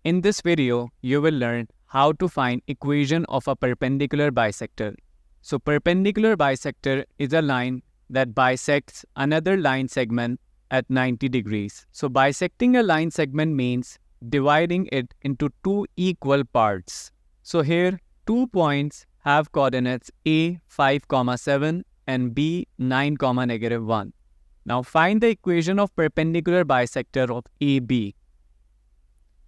In this video, you will learn how to find equation of a perpendicular bisector. So perpendicular bisector is a line that bisects another line segment at 90 degrees. So bisecting a line segment means dividing it into two equal parts. So here, 2 points have coordinates a 5, 7 and b 9, -1. Now find the equation of perpendicular bisector of AB.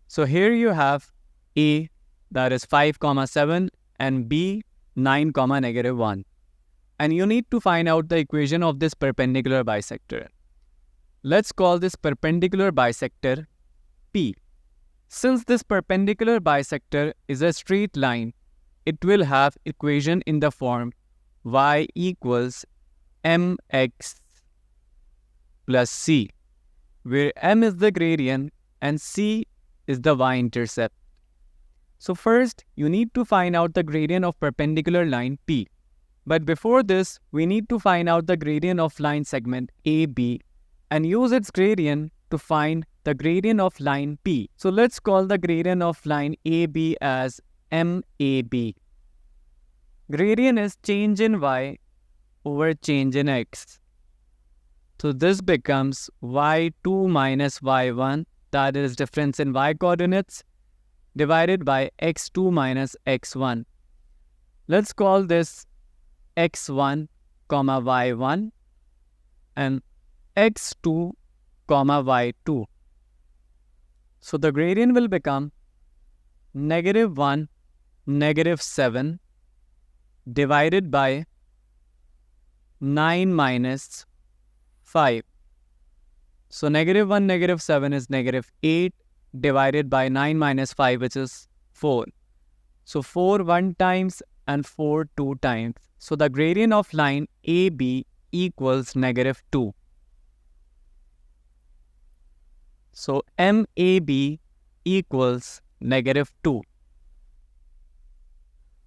So here you have A, that is 5, 7 and B 9, -1. And you need to find out the equation of this perpendicular bisector. Let's call this perpendicular bisector P. Since this perpendicular bisector is a straight line, it will have equation in the form y equals mx plus c, where m is the gradient and c is the y-intercept. So first, you need to find out the gradient of perpendicular line P. But before this, we need to find out the gradient of line segment AB and use its gradient to find the gradient of line P. So let's call the gradient of line AB as MAB. Gradient is change in y over change in x. So this becomes y2 minus y1, that is difference in y coordinates, divided by x2 minus x1. Let's call this x1, y1 and x2, y2. So the gradient will become -1, -7 divided by 9 minus 5. So -1, -7 is -8 divided by 9 minus 5, which is 4. So 4 1 times and 4 2 times. So the gradient of line AB equals -2. So MAB equals -2.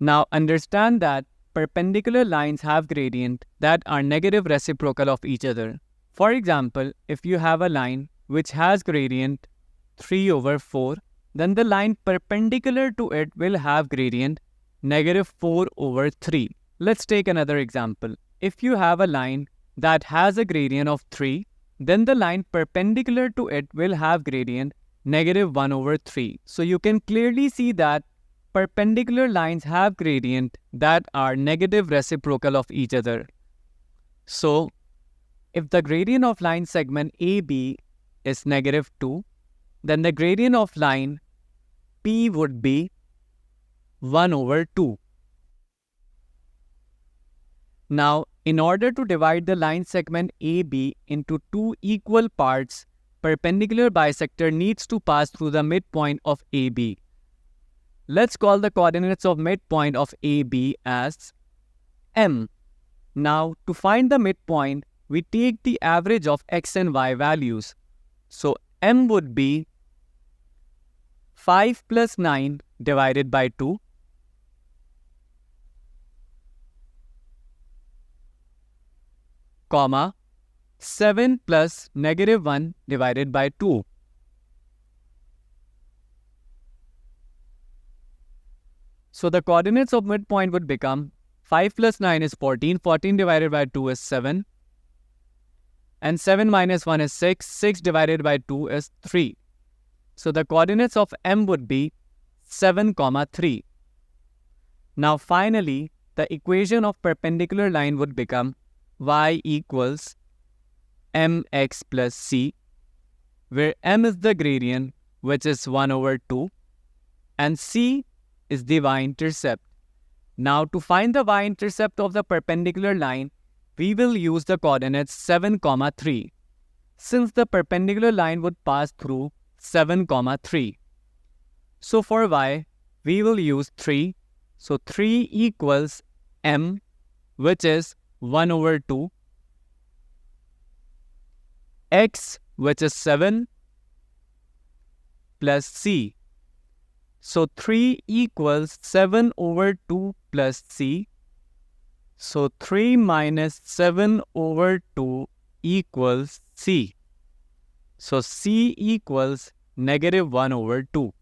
Now understand that perpendicular lines have gradient that are negative reciprocal of each other. For example, if you have a line which has gradient 3 over 4, then the line perpendicular to it will have gradient -4 over 3. Let's take another example. If you have a line that has a gradient of 3, then the line perpendicular to it will have gradient -1 over 3. So you can clearly see that perpendicular lines have gradient that are negative reciprocal of each other. So if the gradient of line segment AB is -2, then the gradient of line P would be 1 over 2. Now, in order to divide the line segment AB into two equal parts, perpendicular bisector needs to pass through the midpoint of AB. Let's call the coordinates of midpoint of AB as M. Now, to find the midpoint, we take the average of x and y values. So M would be 5 plus 9 divided by 2, comma 7 plus -1 divided by 2. So the coordinates of midpoint would become 5 plus 9 is 14, 14 divided by 2 is 7, and 7 minus 1 is 6, 6 divided by 2 is 3. So the coordinates of M would be 7, 3. Now finally, the equation of perpendicular line would become y equals mx plus c, where m is the gradient, which is 1 over 2, and c is the y-intercept. Now to find the y-intercept of the perpendicular line, we will use the coordinates 7, 3, since the perpendicular line would pass through 7, 3. So for y, we will use 3. So 3 equals m, which is 1 over 2, x, which is 7, plus c. So 3 equals 7 over 2 plus c. So 3 minus 7 over 2 equals c. So c equals -1 over 2.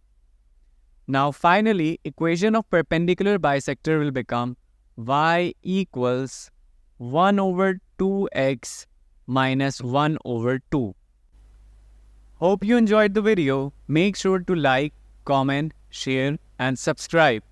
Now finally, equation of perpendicular bisector will become y equals 1 over 2x minus 1 over 2. Hope you enjoyed the video. Make sure to like, comment, share and subscribe.